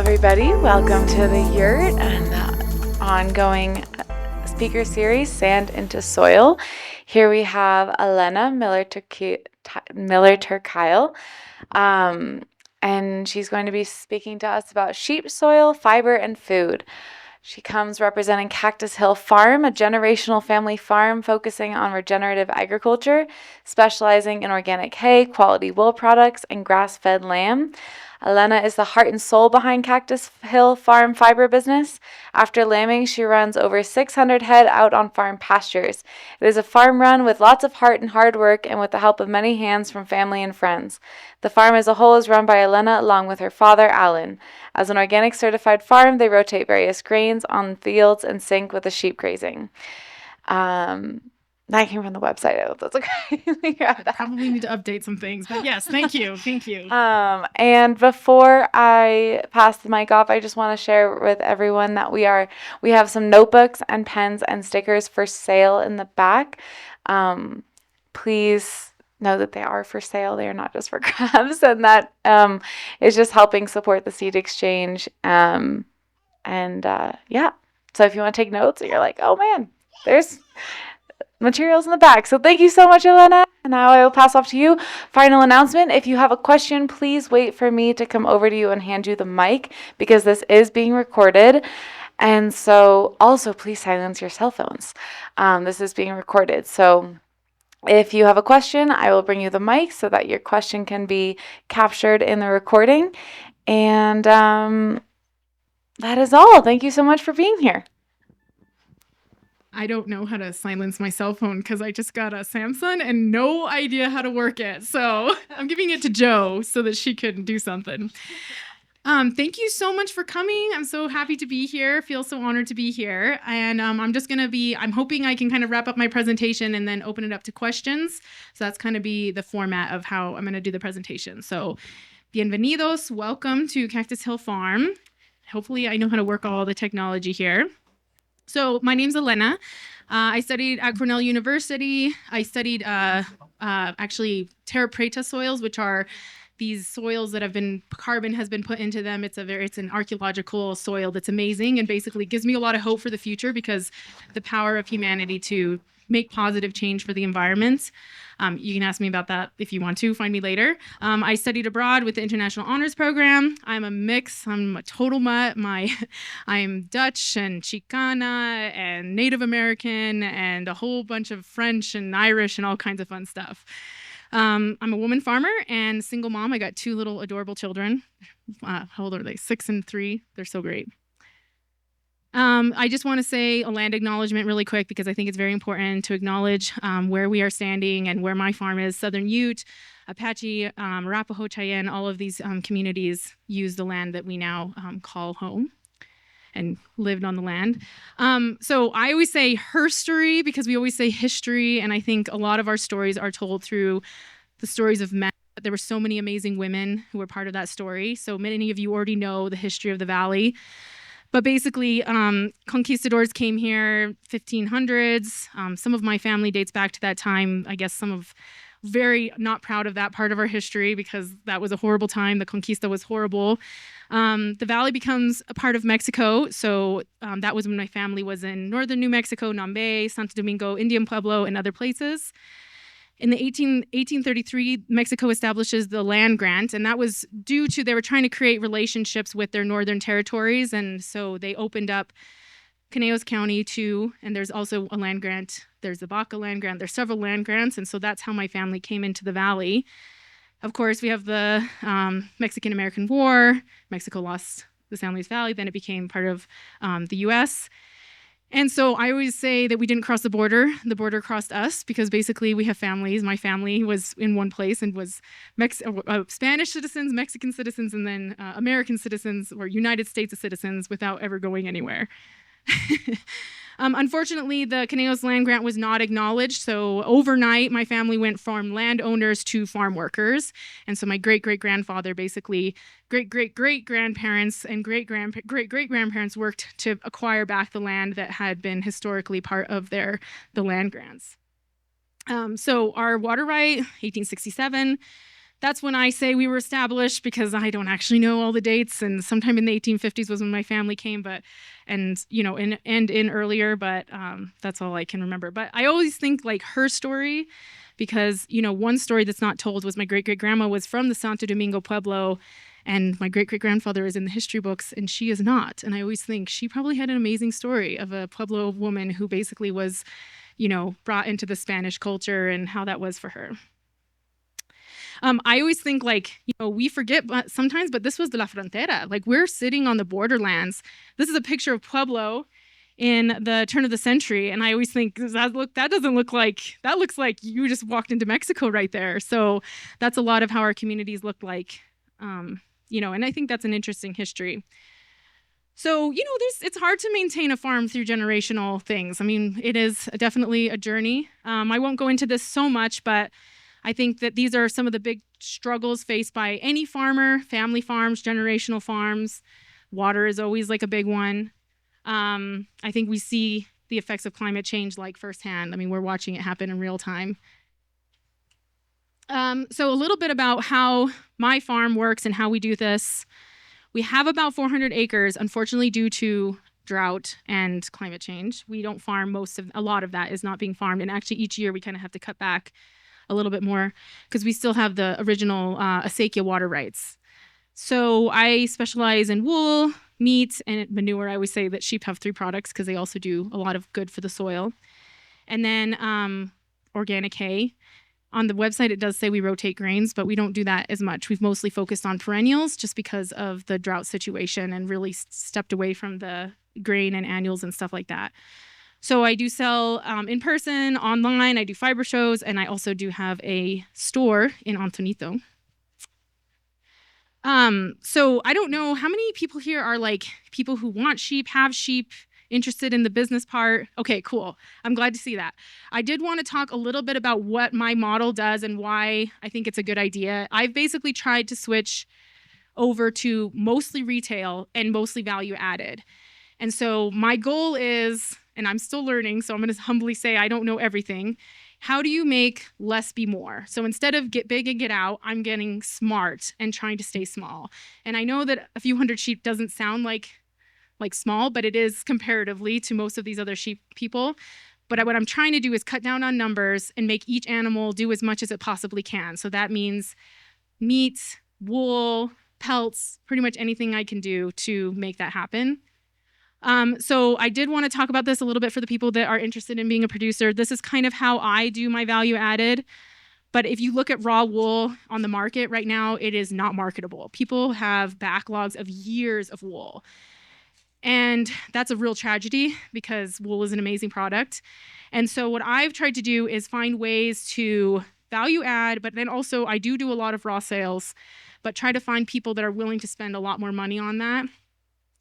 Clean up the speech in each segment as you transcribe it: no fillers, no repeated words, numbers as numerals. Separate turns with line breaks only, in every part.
everybody. Welcome to the Yurt and the ongoing speaker series, Sand into Soil. Here we have Elena Miller-Turkile, and she's going to be speaking to us about sheep soil, fiber, and food. She comes representing Cactus Hill Farm, a generational family farm focusing on regenerative agriculture, specializing in organic hay, quality wool products, and grass-fed lamb. Elena is the heart and soul behind Cactus Hill Farm fiber business. After lambing, she runs over 600 head out on farm pastures. It is a farm run with lots of heart and hard work and with the help of many hands from family and friends. The farm as a whole is run by Elena along with her father, Alan. As an organic certified farm, they rotate various grains on fields and sync with the sheep grazing. That came from the website. I hope that's okay.
I probably need to update some things, but yes, thank you. Thank you.
And before I pass the mic off, I just want to share with everyone that we have some notebooks and pens and stickers for sale in the back. Please know that they are for sale. They are not just for grabs, and that is just helping support the seed exchange. Yeah. So if you want to take notes, or you're like, oh man, there's materials in the back. So thank you so much, Elena. And now I will pass off to you. Final announcement. If you have a question, please wait for me to come over to you and hand you the mic because this is being recorded. And so also please silence your cell phones. This is being recorded. So if you have a question, I will bring you the mic so that your question can be captured in the recording. And that is all. Thank you so much for being here.
I don't know how to silence my cell phone because I just got a Samsung and no idea how to work it. So I'm giving it to Jo so that she could do something. Thank you so much for coming. I'm so happy to be here. Feel so honored to be here. And I'm hoping I can kind of wrap up my presentation and then open it up to questions. So that's kind of be the format of how I'm going to do the presentation. So bienvenidos. Welcome to Cactus Hill Farm. Hopefully I know how to work all the technology here. So my name's Elena. I studied at Cornell University. I studied actually terra preta soils, which are these soils that carbon has been put into them. It's an archaeological soil that's amazing and basically gives me a lot of hope for the future because the power of humanity to make positive change for the environment. You can ask me about that if you want to. Find me later. I studied abroad with the International Honors Program. I'm a mix. I'm a total mutt. I'm Dutch and Chicana and Native American and a whole bunch of French and Irish and all kinds of fun stuff. I'm a woman farmer and single mom. I got 2 little adorable children. How old are they? 6 and 3. They're so great. I just want to say a land acknowledgement really quick because I think it's very important to acknowledge where we are standing and where my farm is. Southern Ute, Apache, Arapaho, Cheyenne, all of these communities use the land that we now call home and lived on the land. So I always say herstory because we always say history, and I think a lot of our stories are told through the stories of men. But there were so many amazing women who were part of that story. So many of you already know the history of the valley. But basically, conquistadors came here 1500s. Some of my family dates back to that time. I guess some of very not proud of that part of our history because that was a horrible time. The conquista was horrible. The valley becomes a part of Mexico. So that was when my family was in northern New Mexico, Nambe, Santo Domingo, Indian Pueblo, and other places. In the 1833, Mexico establishes the land grant, and that was due to they were trying to create relationships with their northern territories, and so they opened up Conejos County too, and there's also a land grant. There's the Baca land grant. There's several land grants, and so that's how my family came into the valley. Of course, we have the Mexican-American War. Mexico lost the San Luis Valley, then it became part of the U.S., and so I always say that we didn't cross the border crossed us because basically we have families. My family was in one place and was Spanish citizens, Mexican citizens, and then American citizens or United States citizens without ever going anywhere. Unfortunately, the Conejos land grant was not acknowledged, so overnight my family went from landowners to farm workers, and so my great-great-grandfather, basically great-great-great-grandparents and great-great-great-grandparents worked to acquire back the land that had been historically part of the land grants. So our water right, 1867, That's when I say we were established, because I don't actually know all the dates. And sometime in the 1850s was when my family came, and in earlier, but that's all I can remember. But I always think like her story, because one story that's not told was my great great grandma was from the Santo Domingo Pueblo, and my great great grandfather is in the history books, and she is not. And I always think she probably had an amazing story of a Pueblo woman who basically was, brought into the Spanish culture and how that was for her. I always think we forget sometimes, but this was de la frontera. Like, we're sitting on the borderlands. This is a picture of Pueblo in the turn of the century. And I always think that doesn't look like, that looks like you just walked into Mexico right there. So that's a lot of how our communities look like, and I think that's an interesting history. So, it's hard to maintain a farm through generational things. I mean, it is definitely a journey. I won't go into this so much, but I think that these are some of the big struggles faced by any farmer: family farms, generational farms. Water is always like a big one. I think we see the effects of climate change like firsthand. I mean, we're watching it happen in real time. So a little bit about how my farm works and how we do this. We have about 400 acres, unfortunately, due to drought and climate change. We don't farm a lot of that is not being farmed. And actually each year we kind of have to cut back a little bit more because we still have the original acequia water rights. So I specialize in wool, meat, and manure. I always say that sheep have 3 products because they also do a lot of good for the soil. And then organic hay. On the website, it does say we rotate grains, but we don't do that as much. We've mostly focused on perennials just because of the drought situation and really stepped away from the grain and annuals and stuff like that. So I do sell in person, online. I do fiber shows, and I also do have a store in Antonito. So I don't know how many people here are like people who want sheep, have sheep, interested in the business part. Okay, cool. I'm glad to see that. I did want to talk a little bit about what my model does and why I think it's a good idea. I've basically tried to switch over to mostly retail and mostly value added. And so my goal is, and I'm still learning, so I'm going to humbly say I don't know everything. How do you make less be more? So instead of get big and get out, I'm getting smart and trying to stay small. And I know that a few hundred sheep doesn't sound like small, but it is comparatively to most of these other sheep people. But what I'm trying to do is cut down on numbers and make each animal do as much as it possibly can. So that means meat, wool, pelts, pretty much anything I can do to make that happen. So I did want to talk about this a little bit for the people that are interested in being a producer. This is kind of how I do my value added. But if you look at raw wool on the market right now, it is not marketable. People have backlogs of years of wool. And that's a real tragedy because wool is an amazing product. And so what I've tried to do is find ways to value add, but then also I do a lot of raw sales, but try to find people that are willing to spend a lot more money on that.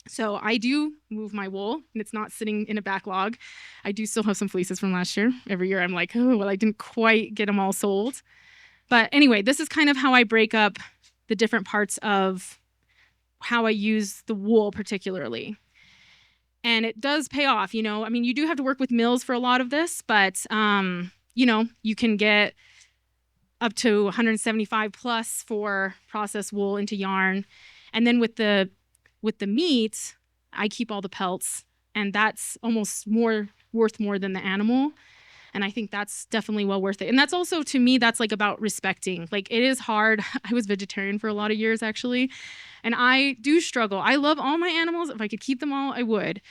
So I do move my wool, and it's not sitting in a backlog. I do still have some fleeces from last year. Every year I'm like, oh, well, I didn't quite get them all sold. But anyway, this is kind of how I break up the different parts of how I use the wool particularly. And it does pay off, I mean, you do have to work with mills for a lot of this, but, you can get up to 175 plus for processed wool into yarn. And then with the meat, I keep all the pelts, and that's almost worth more than the animal. And I think that's definitely well worth it. And that's also, to me, that's like about respecting. Like, it is hard. I was vegetarian for a lot of years, actually. And I do struggle. I love all my animals. If I could keep them all, I would.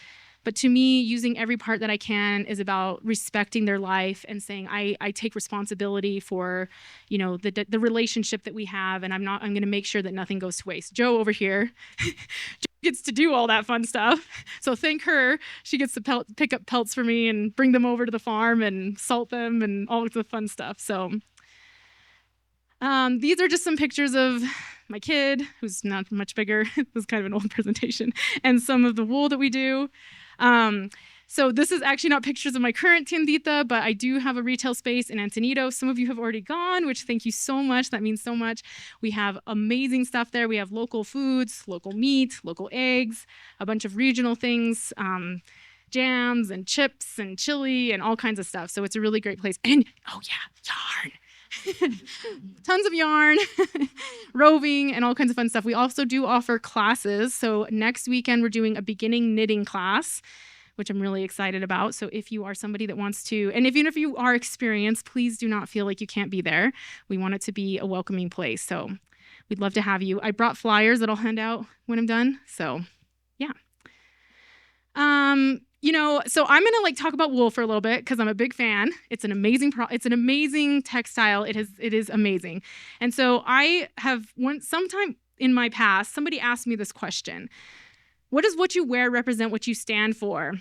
But to me, using every part that I can is about respecting their life and saying, I take responsibility for, the relationship that we have. And I'm going to make sure that nothing goes to waste. Joe over here gets to do all that fun stuff. So thank her. She gets to pick up pelts for me and bring them over to the farm and salt them and all of the fun stuff. So these are just some pictures of my kid, who's not much bigger. It was kind of an old presentation, and some of the wool that we do. So this is actually not pictures of my current tiendita, but I do have a retail space in Antonito. Some of you have already gone, which thank you so much. That means so much. We have amazing stuff there. We have local foods, local meat, local eggs, a bunch of regional things, jams and chips and chili and all kinds of stuff. So it's a really great place. And, oh yeah, yarn. Tons of yarn, roving, and all kinds of fun stuff. We also do offer classes. So next weekend, we're doing a beginning knitting class, which I'm really excited about. So if you are somebody that wants to, and even if you are experienced, please do not feel like you can't be there. We want it to be a welcoming place. So we'd love to have you. I brought flyers that I'll hand out when I'm done. So yeah. So I'm gonna talk about wool for a little bit because I'm a big fan. It's an amazing textile. It is amazing. And so I have sometime in my past, somebody asked me this question: what does what you wear represent what you stand for?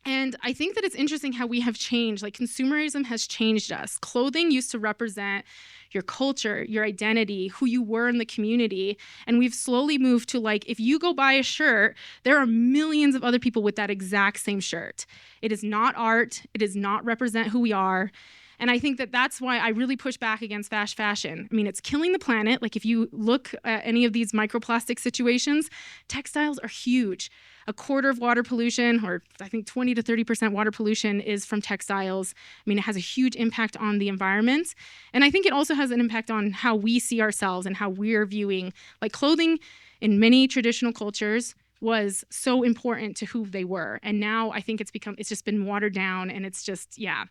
And I think that it's interesting how we have changed. Consumerism has changed us. Clothing used to represent your culture, your identity, who you were in the community. And we've slowly moved to if you go buy a shirt, there are millions of other people with that exact same shirt. It is not art. It does not represent who we are. And I think that that's why I really push back against fast fashion. I mean, it's killing the planet. If you look at any of these microplastic situations, textiles are huge. A quarter of water pollution, or I think 20 to 30% water pollution, is from textiles. I mean, it has a huge impact on the environment. And I think it also has an impact on how we see ourselves and how we're viewing, clothing in many traditional cultures was so important to who they were. And now I think it's just been watered down, and it's just, yeah.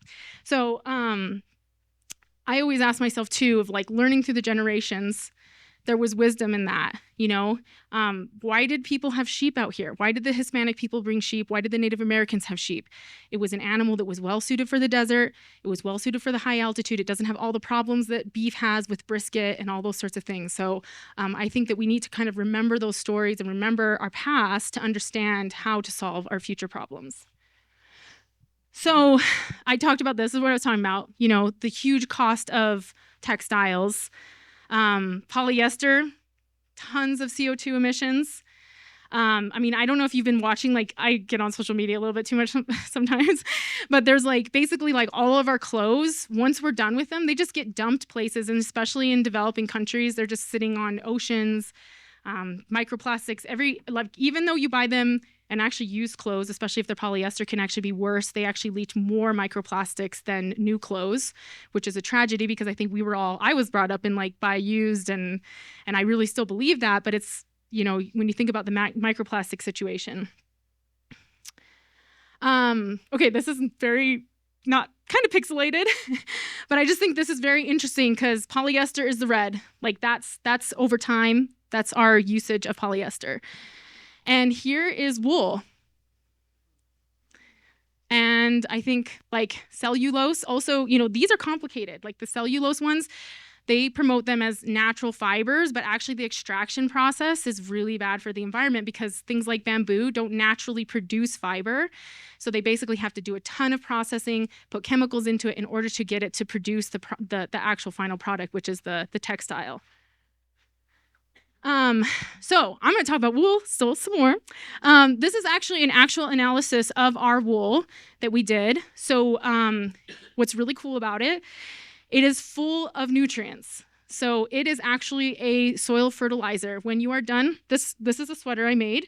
So I always ask myself too, of learning through the generations, there was wisdom in that, why did people have sheep out here? Why did the Hispanic people bring sheep? Why did the Native Americans have sheep? It was an animal that was well suited for the desert. It was well suited for the high altitude. It doesn't have all the problems that beef has with brisket and all those sorts of things. So I think that we need to kind of remember those stories and remember our past to understand how to solve our future problems. So I talked about this is what I was talking about, the huge cost of textiles. Polyester, tons of CO2 emissions. I don't know if you've been watching, I get on social media a little bit too much sometimes, but there's basically all of our clothes, once we're done with them, they just get dumped places, and especially in developing countries, they're just sitting on oceans, microplastics, even though you buy them and actually used clothes, especially if they're polyester, can actually be worse. They actually leach more microplastics than new clothes, which is a tragedy because I think I was brought up in buy used, and I really still believe that, but it's, when you think about the microplastic situation. Okay, this is very not kind of pixelated, but I just think this is very interesting because polyester is the red. That's over time, that's our usage of polyester. And here is wool. And I think cellulose also, these are complicated. The cellulose ones, they promote them as natural fibers, but actually the extraction process is really bad for the environment because things like bamboo don't naturally produce fiber. So they basically have to do a ton of processing, put chemicals into it in order to get it to produce the actual final product, which is the textile. So I'm going to talk about wool still some more. This is actually an actual analysis of our wool that we did. So what's really cool about it, it is full of nutrients. So it is actually a soil fertilizer. When you are done, this is a sweater I made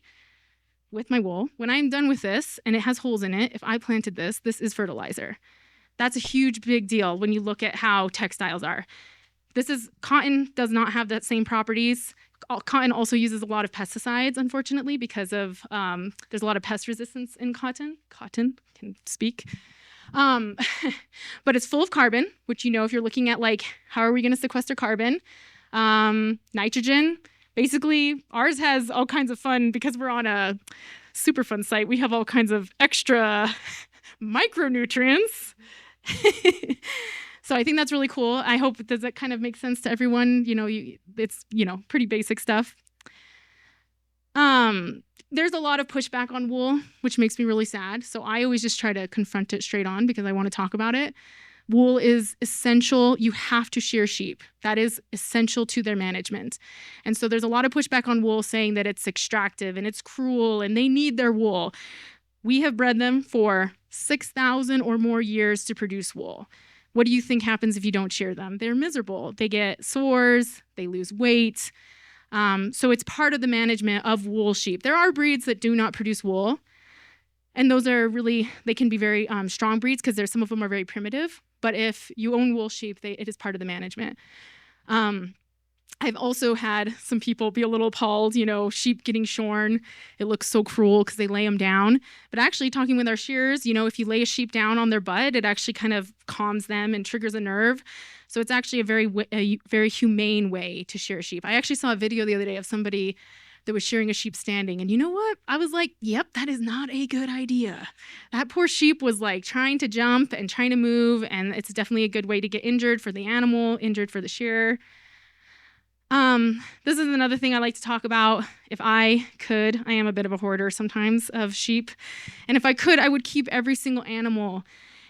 with my wool. When I'm done with this and it has holes in it, if I planted this is fertilizer. That's a huge, big deal when you look at how textiles are. Cotton does not have that same properties. Cotton also uses a lot of pesticides, unfortunately, because of there's a lot of pest resistance in cotton. Cotton can speak. But it's full of carbon, which, if you're looking at how are we going to sequester carbon? Nitrogen. Basically, ours has all kinds of fun because we're on a super fun site. We have all kinds of extra micronutrients. So I think that's really cool. I hope that kind of makes sense to everyone. It's, pretty basic stuff. There's a lot of pushback on wool, which makes me really sad. So I always just try to confront it straight on because I want to talk about it. Wool is essential. You have to shear sheep. That is essential to their management. And so there's a lot of pushback on wool saying that it's extractive and it's cruel and they need their wool. We have bred them for 6,000 or more years to produce wool. What do you think happens if you don't shear them? They're miserable. They get sores, they lose weight. So it's part of the management of wool sheep. There are breeds that do not produce wool, and those are they can be very strong breeds because some of them are very primitive, But if you own wool sheep, it is part of the management. I've also had some people be a little appalled, sheep getting shorn. It looks so cruel because they lay them down. But actually, talking with our shearers, if you lay a sheep down on their butt, it actually kind of calms them and triggers a nerve. So it's actually a very humane way to shear a sheep. I actually saw a video the other day of somebody that was shearing a sheep standing. And you know what? I was like, yep, that is not a good idea. That poor sheep was like trying to jump and trying to move. And it's definitely a good way to get injured for the animal, injured for the shearer. This is another thing I like to talk about. If I could, I am a bit of a hoarder sometimes of sheep. And if I could, I would keep every single animal.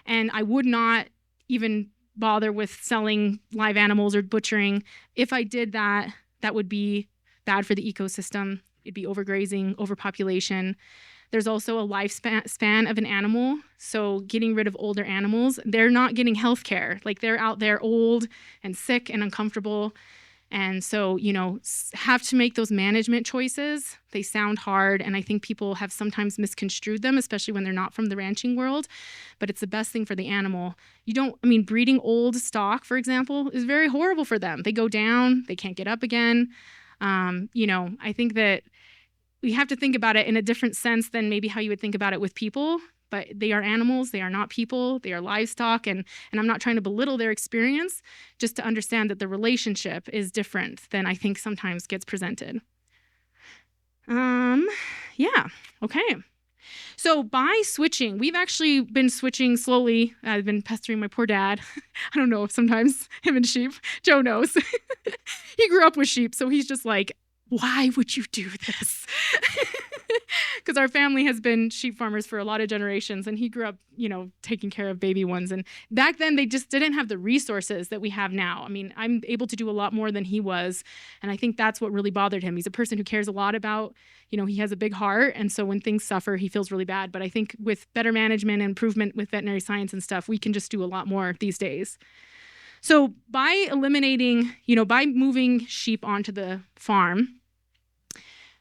And I would not even bother with selling live animals or butchering. If I did that, that would be bad for the ecosystem. It'd be overgrazing, overpopulation. There's also a lifespan of an animal. So getting rid of older animals, they're not getting health care. Like they're out there old and sick and uncomfortable. And so, have to make those management choices. They sound hard, and I think people have sometimes misconstrued them, especially when they're not from the ranching world, but it's the best thing for the animal. Breeding old stock, for example, is very horrible for them. They go down, they can't get up again. I think that we have to think about it in a different sense than maybe how you would think about it with people. But they are animals, they are not people, they are livestock, and I'm not trying to belittle their experience, just to understand that the relationship is different than I think sometimes gets presented. Okay. So by switching, we've actually been switching slowly. I've been pestering my poor dad. I don't know, sometimes him and sheep. Joe knows. He grew up with sheep, so he's just like, why would you do this? Because our family has been sheep farmers for a lot of generations, and he grew up, taking care of baby ones. And back then, they just didn't have the resources that we have now. I'm able to do a lot more than he was, and I think that's what really bothered him. He's a person who cares a lot about, he has a big heart, and so when things suffer, he feels really bad. But I think with better management and improvement with veterinary science and stuff, we can just do a lot more these days. So by eliminating, by moving sheep onto the farm,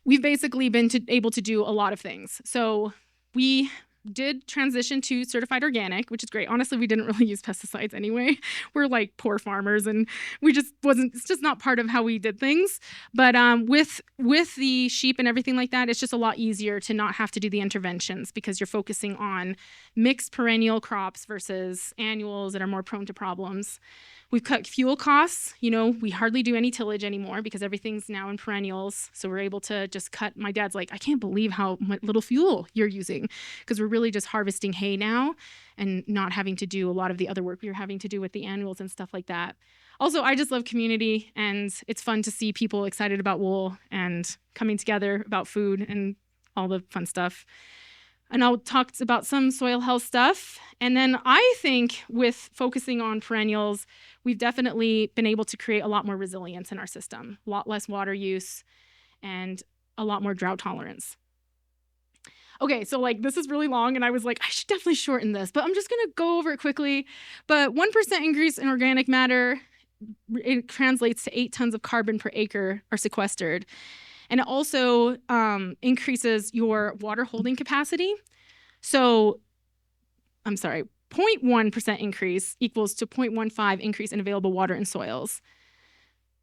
we've basically been able to do a lot of things. So we did transition to certified organic, which is great. Honestly, we didn't really use pesticides anyway. We're like poor farmers, and it's just not part of how we did things. But with the sheep and everything like that, it's just a lot easier to not have to do the interventions because you're focusing on mixed perennial crops versus annuals that are more prone to problems. We've cut fuel costs. We hardly do any tillage anymore because everything's now in perennials. So we're able to just cut. My dad's like, I can't believe how little fuel you're using, because we're really just harvesting hay now and not having to do a lot of the other work we were having to do with the annuals and stuff like that. Also, I just love community, and it's fun to see people excited about wool and coming together about food and all the fun stuff. And I'll talk about some soil health stuff. And then I think with focusing on perennials, we've definitely been able to create a lot more resilience in our system, a lot less water use, and a lot more drought tolerance. Okay, so this is really long, and I was like, I should definitely shorten this, but I'm just gonna go over it quickly. But 1% increase in organic matter, it translates to 8 tons of carbon per acre are sequestered. And it also increases your water holding capacity. So, 0.1% increase equals to 0.15 increase in available water in soils.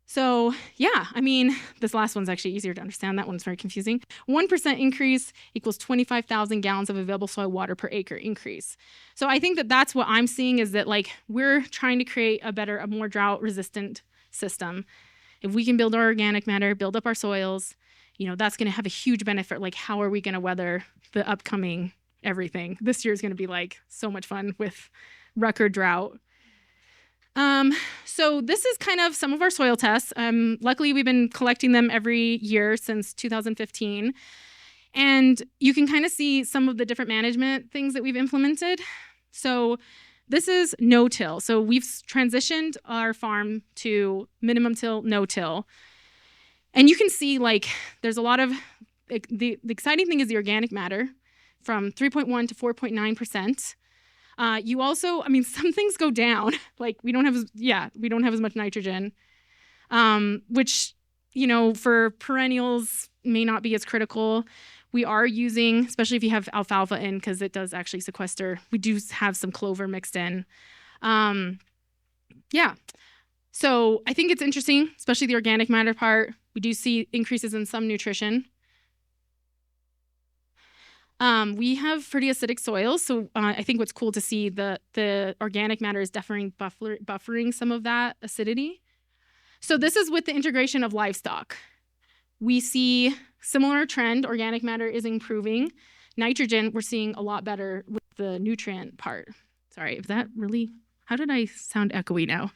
So, this last one's actually easier to understand. That one's very confusing. 1% increase equals 25,000 gallons of available soil water per acre increase. So I think that that's what I'm seeing, is that we're trying to create a more drought-resistant system. If we can build our organic matter, build up our soils, that's going to have a huge benefit. How are we going to weather the upcoming everything? This year is going to be so much fun with record drought. So this is kind of some of our soil tests. Luckily, we've been collecting them every year since 2015. And you can kind of see some of the different management things that we've implemented. So this is no-till. So we've transitioned our farm to minimum till, no-till. And you can see there's a lot of, the exciting thing is the organic matter from 3.1 to 4.9%. You also, some things go down. We don't have as much nitrogen, which, for perennials may not be as critical. We are using, especially if you have alfalfa in, because it does actually sequester. We do have some clover mixed in. Yeah. So I think it's interesting, especially the organic matter part. We do see increases in some nutrition. We have pretty acidic soils, so I think what's cool to see the organic matter is definitely buffering some of that acidity. So this is with the integration of livestock. We see similar trend. Organic matter is improving. Nitrogen, we're seeing a lot better with the nutrient part. Sorry, if that really, how did I sound echoey now?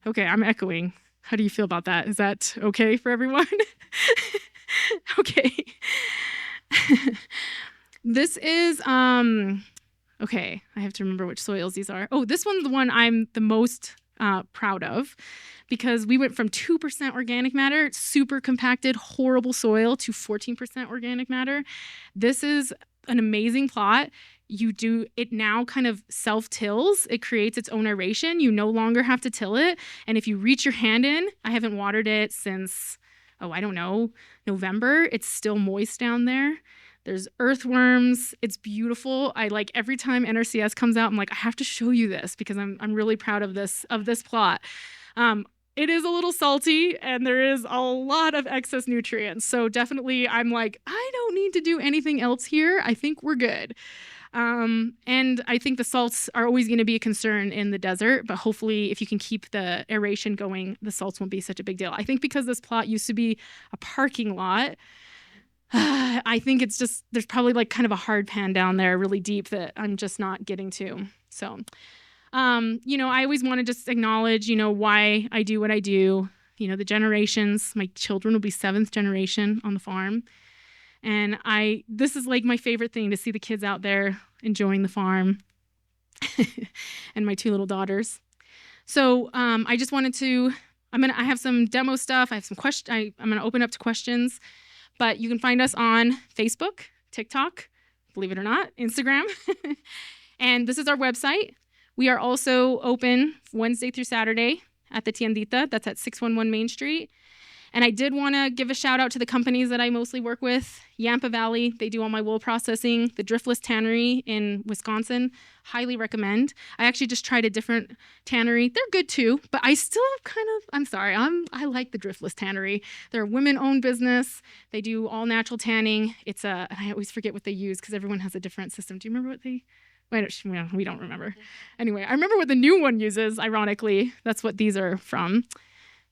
Okay, I'm echoing. How do you feel about that? Is that okay for everyone? Okay. This is, okay, I have to remember which soils these are. Oh, this one's the one I'm the most proud of, because we went from 2% organic matter, super compacted, horrible soil, to 14% organic matter. This is an amazing plot. It now kind of self-tills. It creates its own aeration. You no longer have to till it. And if you reach your hand in, I haven't watered it since, I don't know, November. It's still moist down there. There's earthworms. It's beautiful. I like every time NRCS comes out, I'm like, I have to show you this because I'm really proud of this plot. It is a little salty and there is a lot of excess nutrients. So definitely I'm like, I don't need to do anything else here. I think we're good. And I think the salts are always going to be a concern in the desert, but hopefully if you can keep the aeration going, the salts won't be such a big deal. I think because this plot used to be a parking lot, I think it's just, there's probably like kind of a hard pan down there really deep that I'm just not getting to. So, I always want to just acknowledge, why I do what I do. The generations, my children will be 7th generation on the farm. And this is like my favorite thing, to see the kids out there enjoying the farm and my 2 little daughters. So I just wanted to, I have some demo stuff. I have some questions. I'm going to open up to questions. But you can find us on Facebook, TikTok, believe it or not, Instagram. And this is our website. We are also open Wednesday through Saturday at the Tiendita. That's at 611 Main Street. And I did want to give a shout out to the companies that I mostly work with. Yampa Valley, they do all my wool processing. The Driftless Tannery in Wisconsin, highly recommend. I actually just tried a different tannery. They're good too, but I still I like the Driftless Tannery. They're a women-owned business. They do all natural tanning. And I always forget what they use because everyone has a different system. Do you remember what they? We don't remember. Anyway, I remember what the new one uses, ironically. That's what these are from.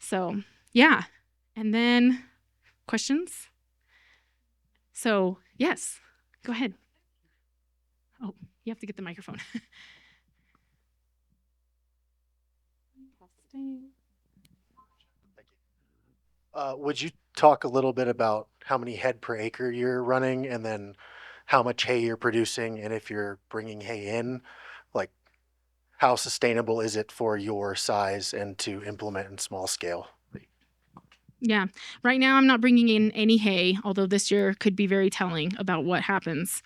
So, yeah. And then questions? So, yes, go ahead. Oh, you have to get the microphone.
Would you talk a little bit about how many head per acre you're running, and then how much hay you're producing, and if you're bringing hay in, like how sustainable is it for your size and to implement in small scale?
Yeah. Right now, I'm not bringing in any hay, although this year could be very telling about what happens.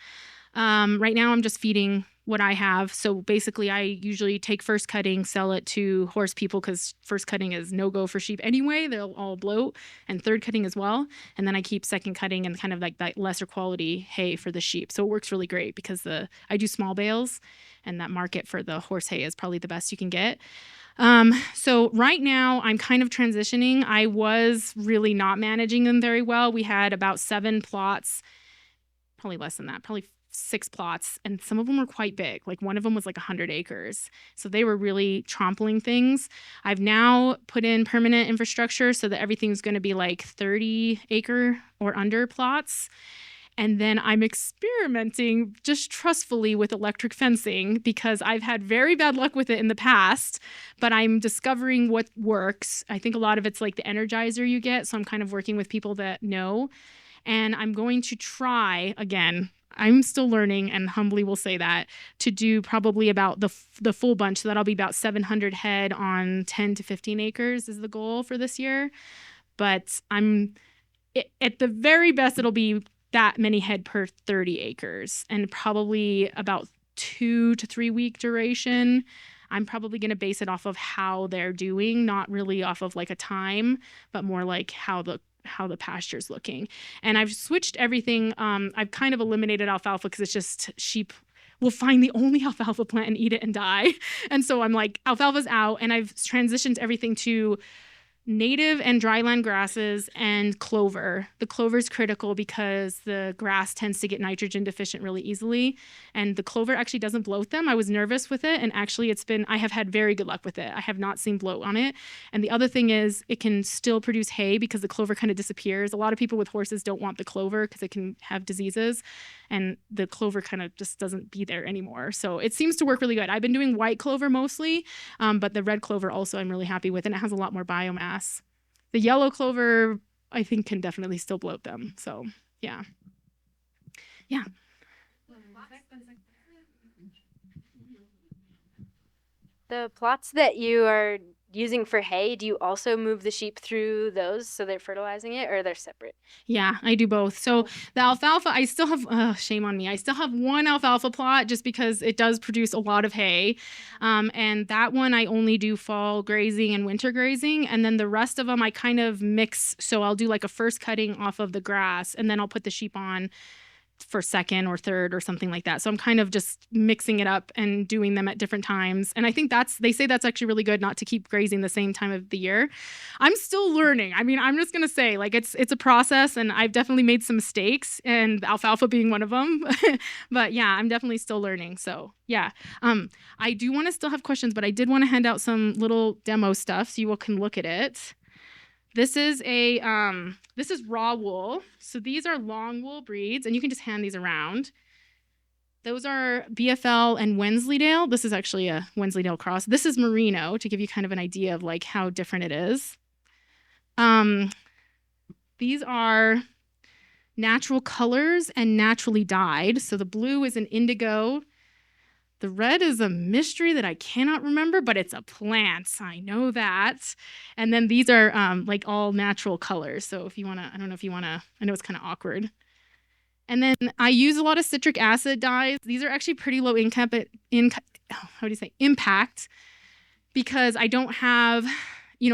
Right now, I'm just feeding what I have. So basically, I usually take first cutting, sell it to horse people, because first cutting is no-go for sheep anyway. They'll all bloat, and third cutting as well. And then I keep second cutting and kind of like that lesser quality hay for the sheep. So it works really great because I do small bales, and that market for the horse hay is probably the best you can get. So right now I'm kind of transitioning. I was really not managing them very well. We had about 7 plots, probably less than that, probably 6 plots. And some of them were quite big. Like one of them was like 100 acres. So they were really trampling things. I've now put in permanent infrastructure so that everything's going to be like 30 acre or under plots. And then I'm experimenting just trustfully with electric fencing because I've had very bad luck with it in the past, but I'm discovering what works. I think a lot of it's like the energizer you get. So I'm kind of working with people that know. And I'm going to try, again, I'm still learning and humbly will say that, to do probably about the full bunch. So that'll be about 700 head on 10 to 15 acres is the goal for this year. But at the very best, it'll be that many head per 30 acres and probably about 2 to 3 week duration. I'm probably going to base it off of how they're doing, not really off of like a time, but more like how the pasture's looking. And I've switched everything. I've kind of eliminated alfalfa because it's just sheep will find the only alfalfa plant and eat it and die. And so I'm like, alfalfa's out, and I've transitioned everything to native and dryland grasses and clover. The clover is critical because the grass tends to get nitrogen deficient really easily, and the clover actually doesn't bloat them. I was nervous with it, and actually I have had very good luck with it. I have not seen bloat on it. And the other thing is it can still produce hay because the clover kind of disappears. A lot of people with horses don't want the clover because it can have diseases, and the clover kind of just doesn't be there anymore. So it seems to work really good. I've been doing white clover mostly, but the red clover also I'm really happy with, and it has a lot more biomass. The yellow clover, I think, can definitely still bloat them. So, yeah. Yeah.
The plots that you are using for hay, do you also move the sheep through those so they're fertilizing it, or they're separate?
Yeah, I do both. So the alfalfa, I still have, shame on me, I still have one alfalfa plot just because it does produce a lot of hay. And that one I only do fall grazing and winter grazing. And then the rest of them I kind of mix. So I'll do like a first cutting off of the grass, and then I'll put the sheep on for second or third or something like that. So I'm kind of just mixing it up and doing them at different times. And I think they say that's actually really good not to keep grazing the same time of the year. I'm still learning. I mean, I'm just going to say like it's a process, and I've definitely made some mistakes, and alfalfa being one of them. But yeah, I'm definitely still learning. So yeah, I do want to still have questions, but I did want to hand out some little demo stuff so you all can look at it. This is raw wool. So these are long wool breeds, and you can just hand these around. Those are BFL and Wensleydale. This is actually a Wensleydale cross. This is merino, to give you kind of an idea of like how different it is. These are natural colors and naturally dyed. So the blue is an indigo. The red is a mystery that I cannot remember, but it's a plant. I know that. And then these are like all natural colors. So if you want to, I don't know if you want to, I know it's kind of awkward. And then I use a lot of citric acid dyes. These are actually pretty low impact, because I don't have,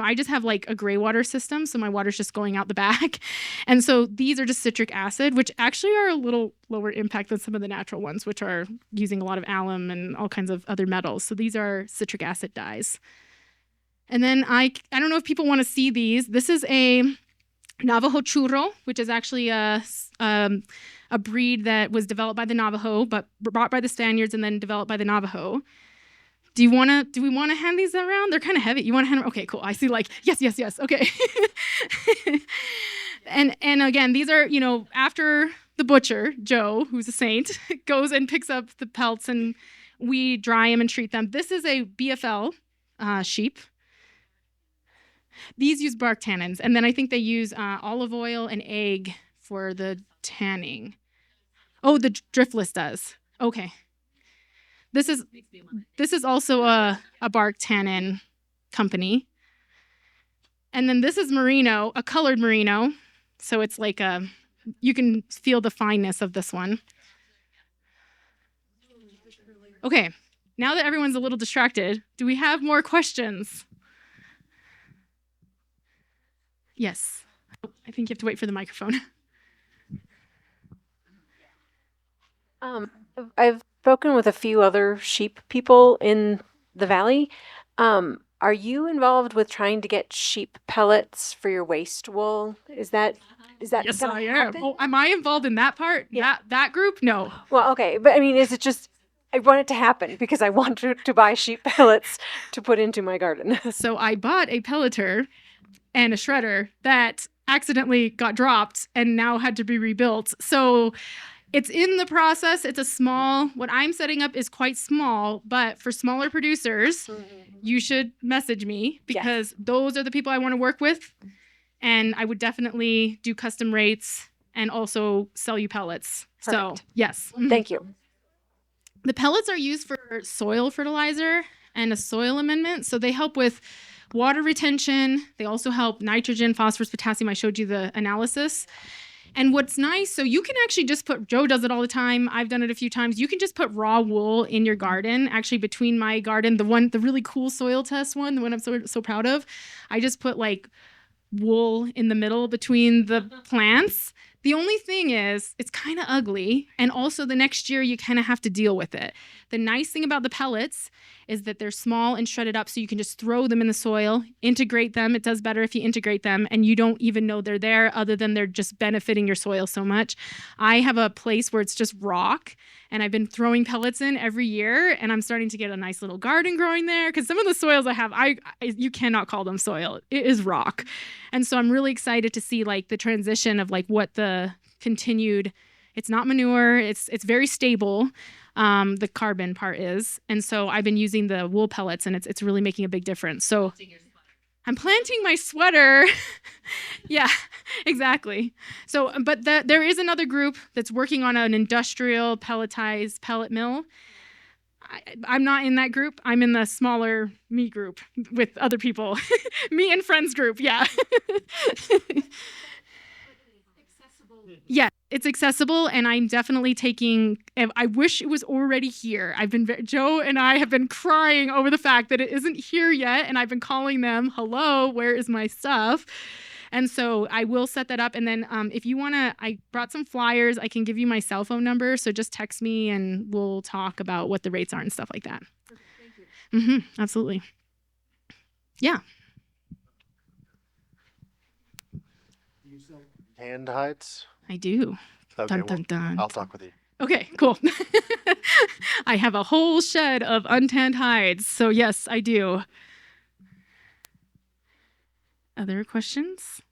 I just have like a gray water system. So my water's just going out the back. And so these are just citric acid, which actually are a little lower impact than some of the natural ones, which are using a lot of alum and all kinds of other metals. So these are citric acid dyes. And then I don't know if people want to see these. This is a Navajo churro, which is actually a breed that was developed by the Navajo, but brought by the Spaniards and then developed by the Navajo. Do we want to hand these around? They're kind of heavy. You want to hand them? Okay, cool. I see like, yes. Okay. and again, these are, after the butcher, Joe, who's a saint, goes and picks up the pelts, and we dry them and treat them. This is a BFL sheep. These use bark tannins. And then I think they use olive oil and egg for the tanning. Oh, the driftless does. Okay. This is also a bark tannin company. And then this is merino, a colored merino. So it's like you can feel the fineness of this one. Okay, now that everyone's a little distracted, do we have more questions? Yes. I think you have to wait for the microphone.
I've spoken with a few other sheep people in the valley. Are you involved with trying to get sheep pellets for your waste wool? Is that
Yes,
gonna
I am.
happen?
Oh, am I involved in that part?
Yeah.
That group? No.
Well, okay, but I mean, is it just I want it to happen because I want to buy sheep pellets to put into my garden.
So I bought a pelleter and a shredder that accidentally got dropped and now had to be rebuilt. So it's in the process. It's what I'm setting up is quite small, but for smaller producers, you should message me because those are the people I want to work with. And I would definitely do custom rates and also sell you pellets.
Perfect.
So yes.
Thank you.
The pellets are used for soil fertilizer and a soil amendment. So they help with water retention. They also help nitrogen, phosphorus, potassium. I showed you the analysis. And what's nice, so you can actually just Joe does it all the time. I've done it a few times. You can just put raw wool in your garden. Actually, between my garden, the really cool soil test one, the one I'm so proud of, I just put like wool in the middle between the plants. The only thing is, it's kind of ugly, and also the next year you kind of have to deal with it. The nice thing about the pellets is that they're small and shredded up, so you can just throw them in the soil, integrate them. It does better if you integrate them, and you don't even know they're there, other than they're just benefiting your soil so much. I have a place where it's just rock, and I've been throwing pellets in every year, and I'm starting to get a nice little garden growing there, because some of the soils I have, you cannot call them soil. It is rock. And so I'm really excited to see like the transition of like what the continued, it's not manure, it's very stable. The carbon part is. And so I've been using the wool pellets, and it's really making a big difference. So I'm planting my sweater. Yeah, exactly. So, but there is another group that's working on an industrial pelletized pellet mill. I'm not in that group. I'm in the smaller me group with other people. Me and friends group, yeah. Yeah, it's accessible, and I'm definitely taking, I wish it was already here. Joe and I have been crying over the fact that it isn't here yet, and I've been calling them, hello, where is my stuff? And so I will set that up. And then if you want to, I brought some flyers. I can give you my cell phone number. So just text me and we'll talk about what the rates are and stuff like that. Thank you. Absolutely. Yeah.
Do you sell tanned hides?
I do.
Okay,
Dun, dun, dun.
I'll talk with you.
Okay, cool. I have a whole shed of untanned hides. So yes, I do. Other questions?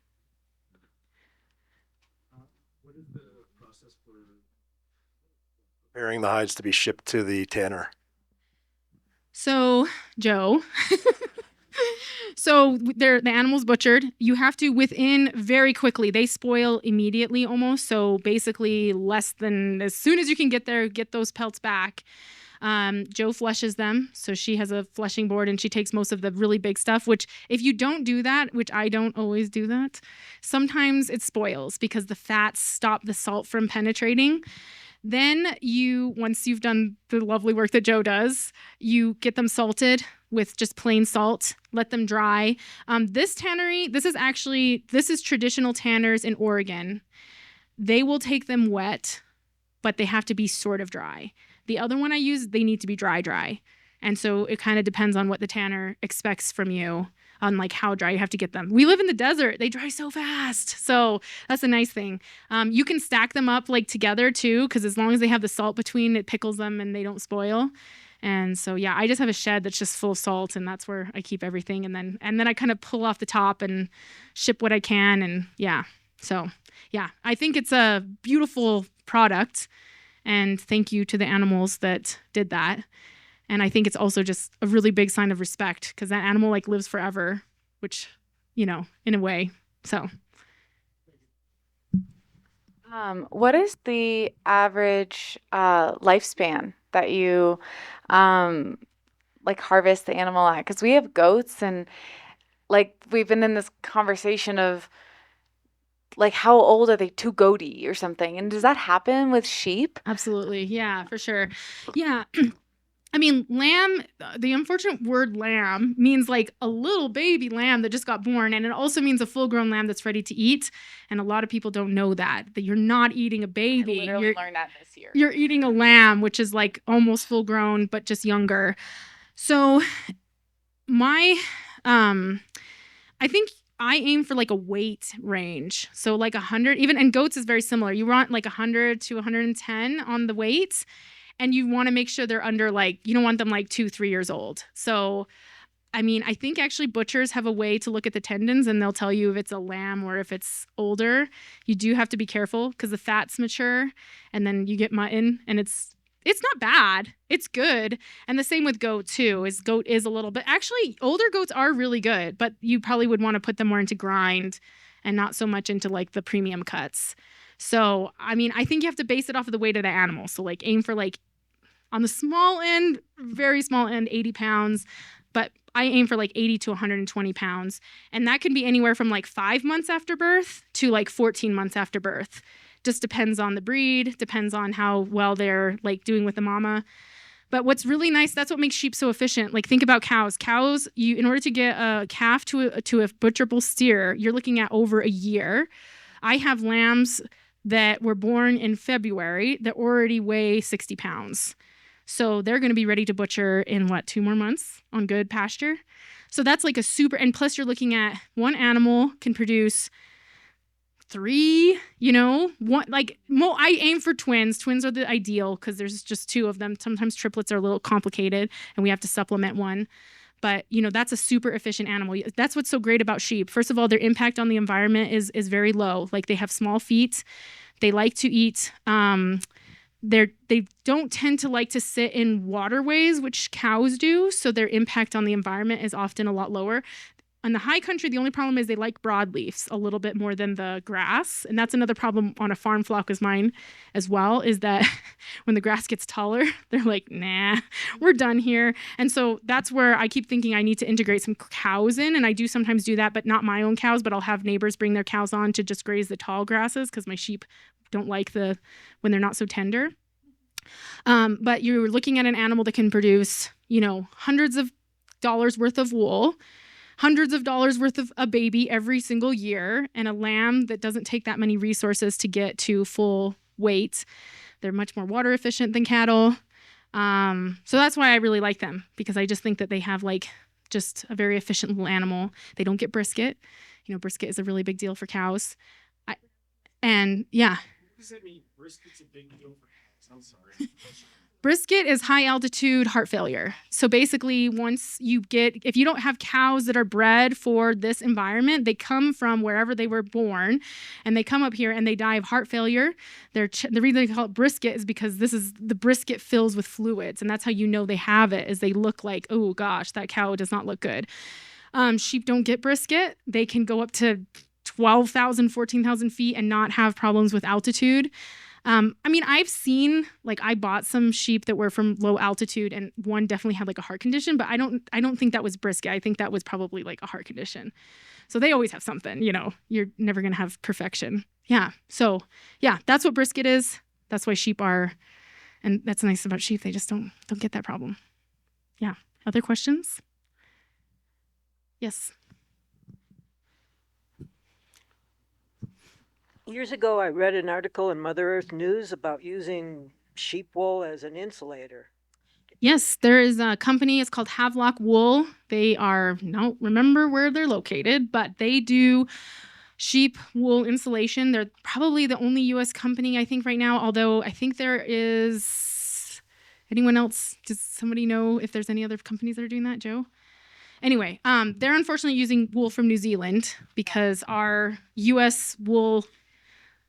What is the process for preparing the hides to be shipped to the tanner?
So, Joe, so the animal's butchered. You have to, within very quickly, they spoil immediately almost. So basically less than, as soon as you can get there, get those pelts back. Joe fleshes them. So she has a fleshing board, and she takes most of the really big stuff, which if you don't do that, which I don't always do that, sometimes it spoils because the fats stop the salt from penetrating. Then once you've done the lovely work that Joe does, you get them salted with just plain salt, let them dry. This tannery, this is traditional tanners in Oregon. They will take them wet, but they have to be sort of dry. The other one I use, they need to be dry. And so it kind of depends on what the tanner expects from you on like how dry you have to get them. We live in the desert. They dry so fast. So that's a nice thing. You can stack them up like together too, because as long as they have the salt between, it pickles them and they don't spoil. And so, yeah, I just have a shed that's just full of salt, and that's where I keep everything. And then I kind of pull off the top and ship what I can. And yeah, so yeah, I think it's a beautiful product. And thank you to the animals that did that. And I think it's also just a really big sign of respect, because that animal like lives forever, which, in a way. So.
What is the average lifespan that you harvest the animal at? Because we have goats, and like we've been in this conversation of like how old are they, too goaty or something? And does that happen with sheep?
Absolutely. Yeah, for sure. Yeah. I mean, lamb, the unfortunate word lamb means like a little baby lamb that just got born. And it also means a full-grown lamb that's ready to eat. And a lot of people don't know that you're not eating a baby.
I literally learned that this year.
You're eating a lamb, which is like almost full-grown, but just younger. So I think I aim for like a weight range. So like 100, and goats is very similar. You want like 100 to 110 on the weight. And you want to make sure they're under you don't want them like 2-3 years old. So, I mean, I think actually butchers have a way to look at the tendons, and they'll tell you if it's a lamb or if it's older. You do have to be careful because the fat's mature, and then you get mutton, and it's not bad. It's good. And the same with goat too, goat is a little bit, actually older goats are really good, but you probably would want to put them more into grind and not so much into like the premium cuts. So, I mean, I think you have to base it off of the weight of the animal. So like aim for like on the small end, very small end, 80 pounds, but I aim for like 80 to 120 pounds. And that can be anywhere from like 5 months after birth to like 14 months after birth. Just depends on the breed, depends on how well they're like doing with the mama. But what's really nice, that's what makes sheep so efficient. Like think about cows. Cows, in order to get a calf to a butcherable steer, you're looking at over a year. I have lambs that were born in February that already weigh 60 pounds. So they're going to be ready to butcher in 2 more months on good pasture. So that's like a super, and plus you're looking at one animal can produce 3, one, I aim for twins. Twins are the ideal because there's just 2 of them. Sometimes triplets are a little complicated and we have to supplement one. But, that's a super efficient animal. That's what's so great about sheep. First of all, their impact on the environment is very low. Like they have small feet. They like to eat. They don't tend to like to sit in waterways, which cows do. So their impact on the environment is often a lot lower. On the high country, the only problem is they like broadleafs a little bit more than the grass. And that's another problem on a farm flock as mine as well, is that when the grass gets taller, they're like, nah, we're done here. And so that's where I keep thinking I need to integrate some cows in. And I do sometimes do that, but not my own cows, but I'll have neighbors bring their cows on to just graze the tall grasses because my sheep don't like when they're not so tender. But you're looking at an animal that can produce, hundreds of dollars worth of wool, hundreds of dollars worth of a baby every single year, and a lamb that doesn't take that many resources to get to full weight. They're much more water efficient than cattle. So that's why I really like them, because I just think that they have just a very efficient little animal. They don't get brisket. Brisket is a really big deal for cows. Yeah.
What does that mean? Brisket's a big deal for cows. I'm sorry.
Brisket is high altitude heart failure. So basically, if you don't have cows that are bred for this environment, they come from wherever they were born and they come up here and they die of heart failure. The reason they call it brisket is because the brisket fills with fluids. And that's how they have it, is they look like, oh gosh, that cow does not look good. Sheep don't get brisket. They can go up to 12,000, 14,000 feet and not have problems with altitude. I've seen, I bought some sheep that were from low altitude and one definitely had a heart condition, but I don't think that was brisket. I think that was probably a heart condition. So they always have something, you're never going to have perfection. Yeah. So yeah, that's what brisket is. That's why sheep are, and that's nice about sheep. They just don't get that problem. Yeah. Other questions? Yes.
Years ago, I read an article in Mother Earth News about using sheep wool as an insulator.
Yes, there is a company. It's called Havelock Wool. They don't remember where they're located, but they do sheep wool insulation. They're probably the only U.S. company, I think, right now, although I think there is anyone else. Does somebody know if there's any other companies that are doing that, Joe? Anyway, they're unfortunately using wool from New Zealand because our U.S. wool,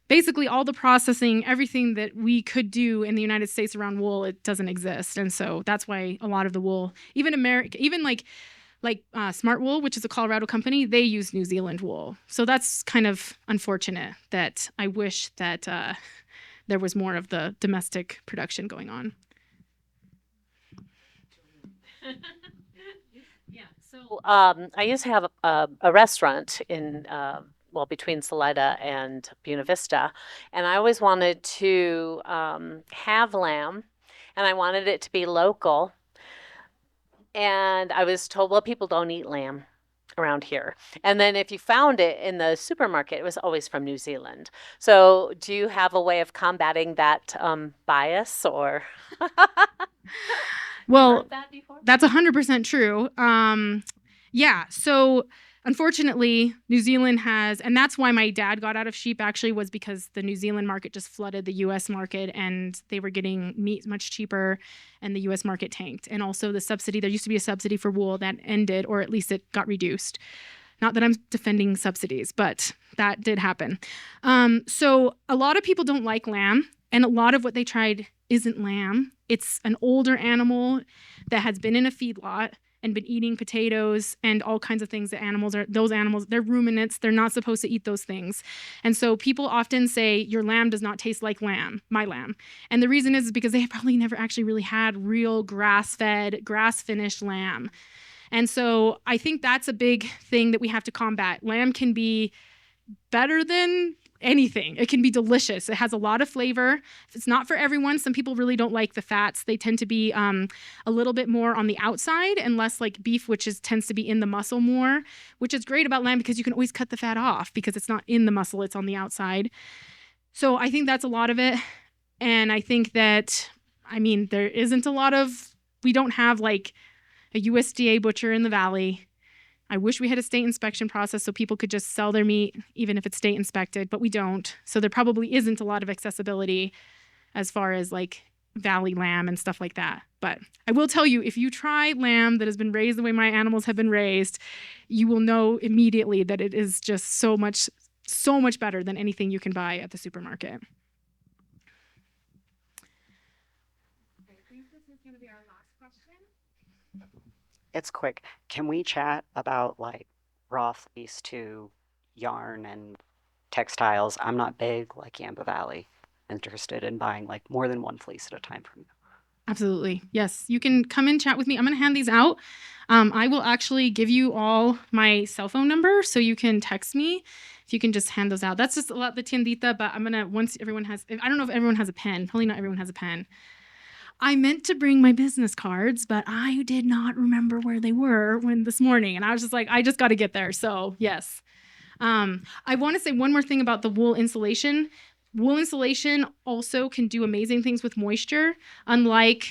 basically all the processing, everything that we could do in the United States around wool, it doesn't exist. And so that's why a lot of the wool, even Smart Wool, which is a Colorado company, they use New Zealand wool. So that's kind of unfortunate. That I wish that there was more of the domestic production going on.
I used to have a restaurant in between Salida and Buena Vista, and I always wanted to have lamb, and I wanted it to be local. And I was told, well, people don't eat lamb around here. And then if you found it in the supermarket, it was always from New Zealand. So do you have a way of combating that bias, or?
Well, that's 100% true. Yeah. So unfortunately, New Zealand has, and that's why my dad got out of sheep, actually, was because the New Zealand market just flooded the U.S. market and they were getting meat much cheaper and the U.S. market tanked. And also there used to be a subsidy for wool that ended, or at least it got reduced. Not that I'm defending subsidies, but that did happen. So a lot of people don't like lamb, and a lot of what they tried isn't lamb. It's an older animal that has been in a feedlot and been eating potatoes and all kinds of things that those animals, they're ruminants. They're not supposed to eat those things. And so people often say, your lamb does not taste like lamb, my lamb. And the reason is because they probably never actually really had real grass-fed, grass-finished lamb. And so I think that's a big thing that we have to combat. Lamb can be better than anything. It can be delicious. It has a lot of flavor. It's not for everyone. Some people really don't like the fats. They tend to be a little bit more on the outside and less like beef, which tends to be in the muscle more, which is great about lamb because you can always cut the fat off because it's not in the muscle, it's on the outside. So I think that's a lot of it. And I think that, I mean, there isn't a lot of, we don't have like a USDA butcher in the valley. I wish we had a state inspection process so people could just sell their meat, even if it's state inspected, but we don't. So there probably isn't a lot of accessibility as far as like valley lamb and stuff like that. But I will tell you, if you try lamb that has been raised the way my animals have been raised, you will know immediately that it is just so much better than anything you can buy at the supermarket.
It's quick. Can we chat about like raw fleece to yarn and textiles? I'm not big like Yamba Valley interested in buying like more than one fleece at a time from you.
Absolutely. Yes. You can come and chat with me. I'm going to hand these out. I will actually give you all my cell phone number so you can text me if you can just hand those out. That's just a lot the tiendita, but I'm going to, once everyone has, I don't know if everyone has a pen. Probably not everyone has a pen. I meant to bring my business cards, but I did not remember where they were this morning. And I was just like, I just got to get there. So yes. I want to say one more thing about the wool insulation. Wool insulation also can do amazing things with moisture, unlike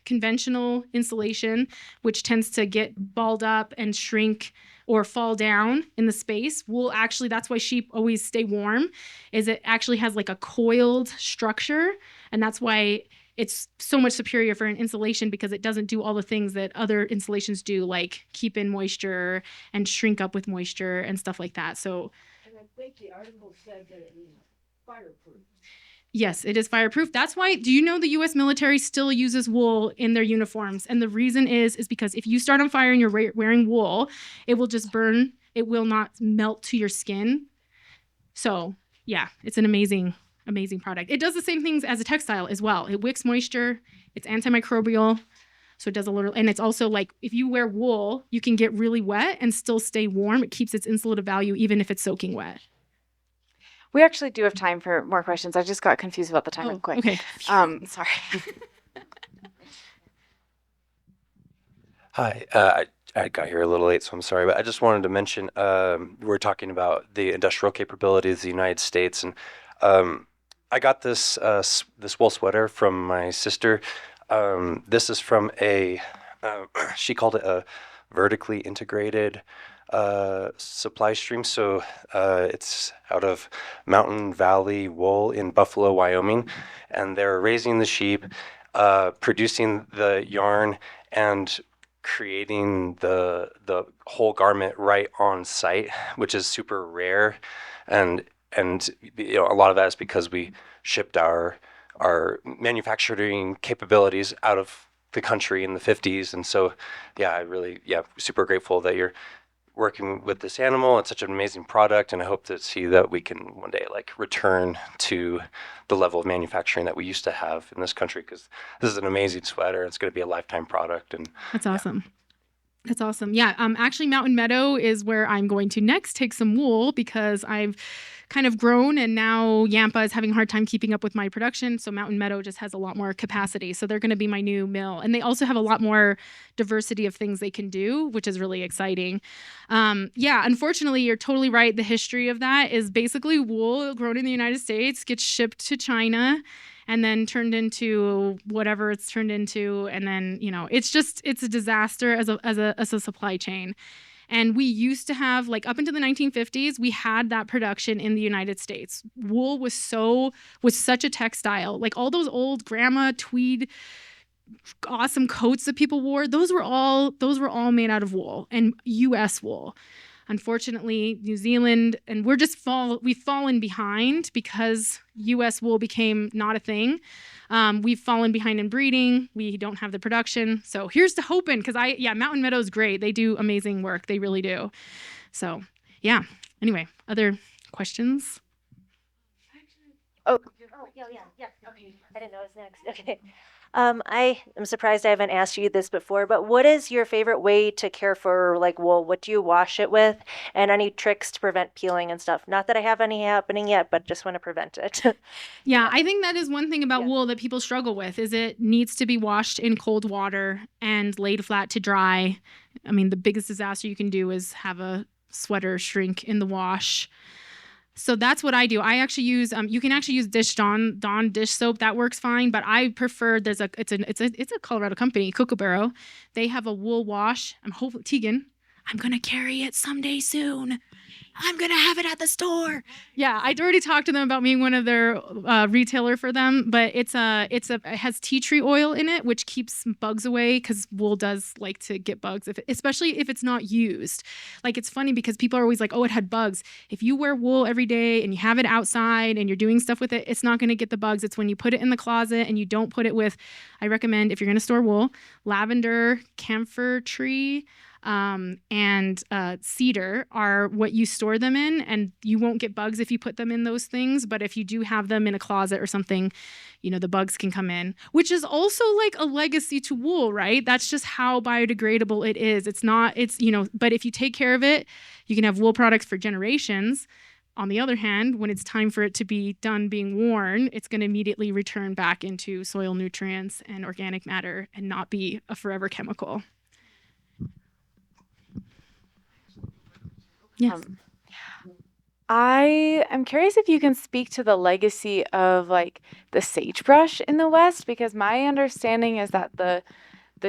conventional insulation, which tends to get balled up and shrink or fall down in the space. Wool actually, that's why sheep always stay warm, is it actually has like a coiled structure, and that's why it's so much superior for an insulation, because it doesn't do all the things that other insulations do, like keep in moisture and shrink up with moisture and stuff like that. So,
And I think the article said that it was fireproof.
yes, it is fireproof. That's why, do you know the US military still uses wool in their uniforms? And the reason is because if you start on fire and you're wearing wool, it will just burn. It will not melt to your skin. So, yeah, it's an amazing product. It does the same things as a textile as well. It wicks moisture. It's antimicrobial. So it does a little, and it's also like if you wear wool, you can get really wet and still stay warm. It keeps its insulative value even if it's soaking wet.
We actually do have time for more questions. I just got confused about the time real quick.
Okay.
Sorry.
Hi, I got here a little late, so I'm sorry, but I just wanted to mention we're talking about the industrial capabilities of the United States, and I got this this wool sweater from my sister. This is from she called it a vertically integrated supply stream. So it's out of Mountain Valley Wool in Buffalo, Wyoming, and they're raising the sheep, producing the yarn, and creating the whole garment right on site, which is super rare, and a lot of that is because we shipped our manufacturing capabilities out of the country in the 50s, and so I really super grateful that you're working with this animal. It's such an amazing product, and I hope to see that we can one day return to the level of manufacturing that we used to have in this country, because this is an amazing sweater. It's going to be a lifetime product, and
That's awesome. That's awesome. Yeah. Actually, Mountain Meadow is where I'm going to next take some wool, because I've kind of grown and now Yampa is having a hard time keeping up with my production. So Mountain Meadow just has a lot more capacity. So they're going to be my new mill. And they also have a lot more diversity of things they can do, which is really exciting. Unfortunately, you're totally right. The history of that is basically wool grown in the United States gets shipped to China and then turned into whatever it's turned into. And then, it's a disaster as a supply chain. And we used to have, up into the 1950s, we had that production in the United States. Wool was such a textile. Like all those old grandma tweed awesome coats that people wore, those were all made out of wool, and US wool. Unfortunately, New Zealand, and we've fallen behind because US wool became not a thing. We've fallen behind in breeding. We don't have the production. So here's to hoping, because Mountain Meadow is great. They do amazing work. They really do. So anyway, other questions?
Yeah. Okay. I didn't know it was next. Okay. I am surprised I haven't asked you this before, but what is your favorite way to care for wool? What do you wash it with? And any tricks to prevent peeling and stuff? Not that I have any happening yet, but just want to prevent it.
Yeah, I think that is one thing about wool that people struggle with, is it needs to be washed in cold water and laid flat to dry. I mean, the biggest disaster you can do is have a sweater shrink in the wash. So that's what I do. I actually use you can actually use Dawn dish soap, that works fine, but I prefer it's a Colorado company, Kookaburra. They have a wool wash. I'm hopefully Tegan, I'm going to carry it someday soon. I'm going to have it at the store. Yeah, I'd already talked to them about being one of their retailer for them, but it has tea tree oil in it, which keeps bugs away because wool does like to get bugs, especially if it's not used. Like, it's funny because people are always like, oh, it had bugs. If you wear wool every day and you have it outside and you're doing stuff with it, it's not going to get the bugs. It's when you put it in the closet and you don't put it with, I recommend if you're going to store wool, lavender, camphor tree, and cedar are what you store them in, and you won't get bugs if you put them in those things. But if you do have them in a closet or something, the bugs can come in, which is also like a legacy to wool, right? That's just how biodegradable it is. But if you take care of it, you can have wool products for generations. On the other hand, when it's time for it to be done being worn, it's going to immediately return back into soil nutrients and organic matter and not be a forever chemical. Yes.
I am curious if you can speak to the legacy of like the sagebrush in the West, because my understanding is that the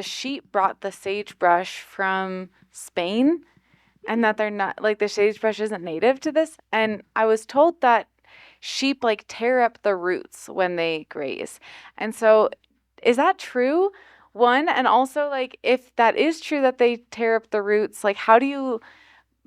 sheep brought the sagebrush from Spain, and that they're not like the sagebrush isn't native to this. And I was told that sheep like tear up the roots when they graze. And so is that true? One, and also like if that is true that they tear up the roots, like how do you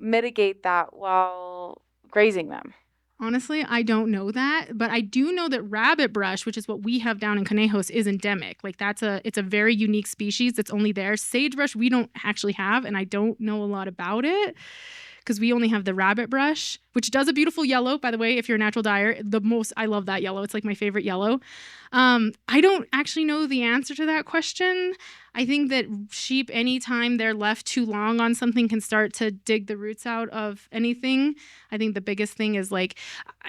mitigate that while grazing them?
Honestly, I don't know that, but I do know that rabbit brush, which is what we have down in Conejos, is endemic. Like it's a very unique species that's only there. Sagebrush we don't actually have, and I don't know a lot about it because we only have the rabbit brush, which does a beautiful yellow, by the way, if you're a natural dyer. I love that yellow. It's like my favorite yellow. I don't actually know the answer to that question. I think that sheep, anytime they're left too long on something, can start to dig the roots out of anything. I think the biggest thing is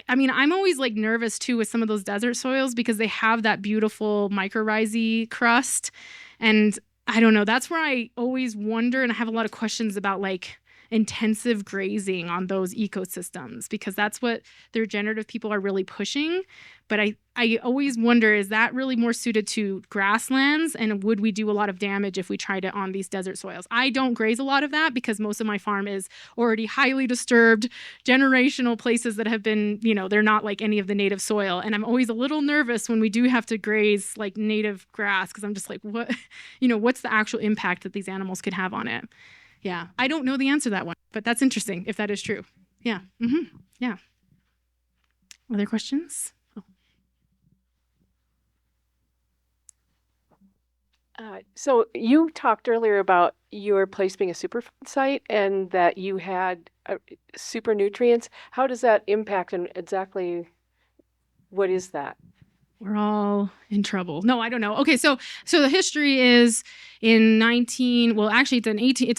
I'm always like nervous too with some of those desert soils because they have that beautiful mycorrhizae crust. And I don't know, that's where I always wonder, and I have a lot of questions about like intensive grazing on those ecosystems, because that's what the regenerative people are really pushing. But I always wonder, is that really more suited to grasslands, and would we do a lot of damage if we tried it on these desert soils? I don't graze a lot of that because most of my farm is already highly disturbed, generational places that have been, they're not like any of the native soil. And I'm always a little nervous when we do have to graze like native grass, because I'm just like, what's the actual impact that these animals could have on it? Yeah, I don't know the answer to that one, but that's interesting if that is true. Yeah. Mm-hmm. Yeah. Other questions?
So you talked earlier about your place being a superfood site and that you had super nutrients. How does that impact, and exactly what is that?
We're all in trouble. No, I don't know. Okay, so the history is it's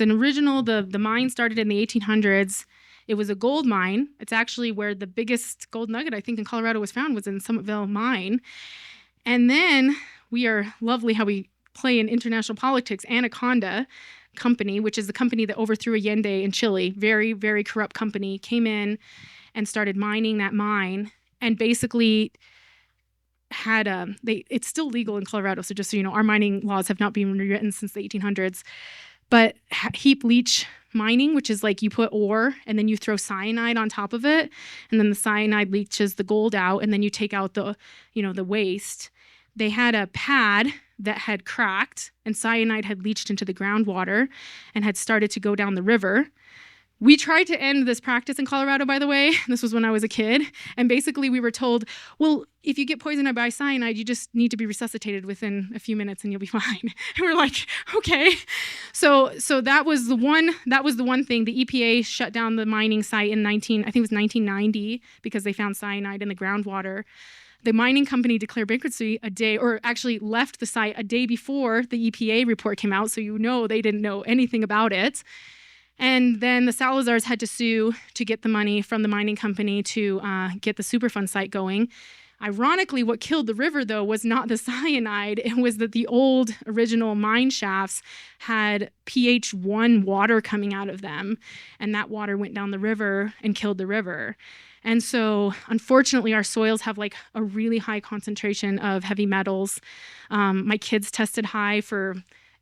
an original, the mine started in the 1800s. It was a gold mine. It's actually where the biggest gold nugget I think in Colorado was found, was in Summitville mine. And then we are lovely how we play in international politics. Anaconda Company, which is the company that overthrew Allende in Chile, very, very corrupt company, came in and started mining that mine, and basically had it's still legal in Colorado, so just so you know, our mining laws have not been rewritten since the 1800s, but heap leach mining, which is like you put ore and then you throw cyanide on top of it, and then the cyanide leaches the gold out, and then you take out the waste. They had a pad that had cracked, and cyanide had leached into the groundwater and had started to go down the river. We tried to end this practice in Colorado, by the way. This was when I was a kid. And basically we were told, well, if you get poisoned by cyanide, you just need to be resuscitated within a few minutes and you'll be fine. And we're like, okay. So that was the one thing. The EPA shut down the mining site in 1990 because they found cyanide in the groundwater. The mining company declared bankruptcy left the site a day before the EPA report came out. So they didn't know anything about it. And then the Salazars had to sue to get the money from the mining company to get the Superfund site going. Ironically, what killed the river, though, was not the cyanide. It was that the old original mine shafts had pH 1 water coming out of them, and that water went down the river and killed the river. And so, unfortunately, our soils have like a really high concentration of heavy metals. My kids tested high for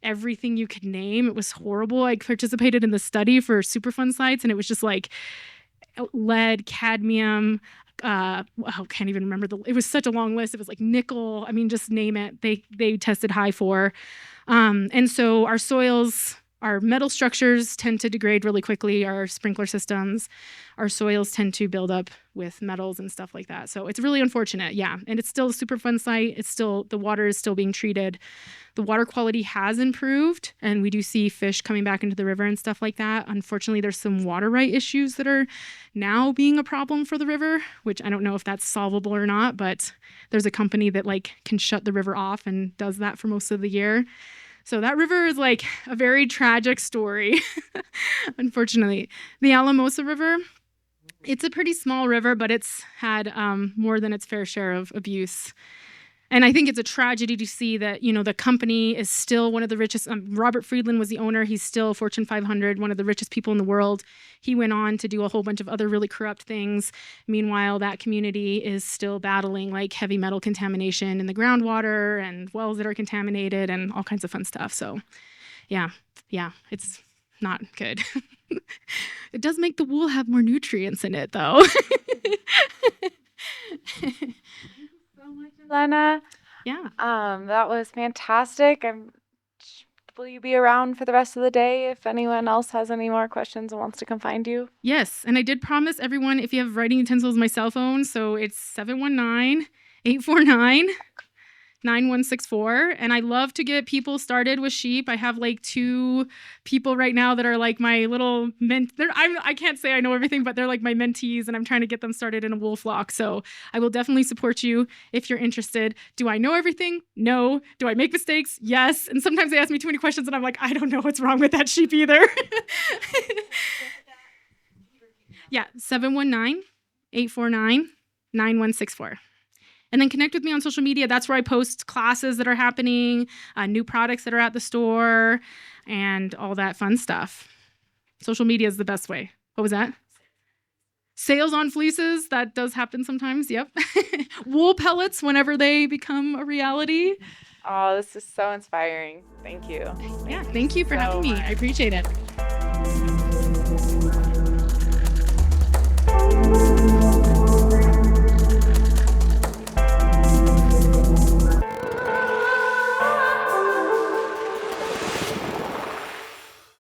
everything you could name. It was horrible. I participated in the study for Superfund sites, and it was just like lead, cadmium. Can't even remember it was such a long list. It was like nickel. I mean, just name it. They tested high for. And so our soils, our metal structures tend to degrade really quickly. Our sprinkler systems, our soils tend to build up with metals and stuff like that. So it's really unfortunate. Yeah. And it's still a Superfund site. The water is still being treated. The water quality has improved, and we do see fish coming back into the river and stuff like that. Unfortunately, there's some water right issues that are now being a problem for the river, which I don't know if that's solvable or not, but there's a company that like can shut the river off and does that for most of the year. So that river is like a very tragic story, unfortunately. The Alamosa River, it's a pretty small river, but it's had more than its fair share of abuse. And I think it's a tragedy to see that, you know, the company is still one of the richest. Robert Friedland was the owner. He's still Fortune 500, one of the richest people in the world. He went on to do a whole bunch of other really corrupt things. Meanwhile, that community is still battling like heavy metal contamination in the groundwater and wells that are contaminated and all kinds of fun stuff. So yeah, it's not good. It does make the wool have more nutrients in it, though.
So much, Elena.
Yeah.
That was fantastic. Will you be around for the rest of the day if anyone else has any more questions and wants to come find you?
Yes, and I did promise everyone if you have writing utensils, my cell phone, so it's 719-849-9164, and I love to get people started with sheep. I have like 2 people right now that are like my little I can't say I know everything, but they're like my mentees, and I'm trying to get them started in a wool flock. So I will definitely support you if you're interested. Do I know everything? No. Do I make mistakes? Yes. And sometimes they ask me too many questions, and I'm like, I don't know what's wrong with that sheep either. Yeah, 719-849-9164. And then connect with me on social media. That's where I post classes that are happening, new products that are at the store, and all that fun stuff. Social media is the best way. What was that? Sales on fleeces. That does happen sometimes. Yep. Wool pellets whenever they become a reality.
Oh, this is so inspiring. Thank you.
Thank you for having me. I appreciate it.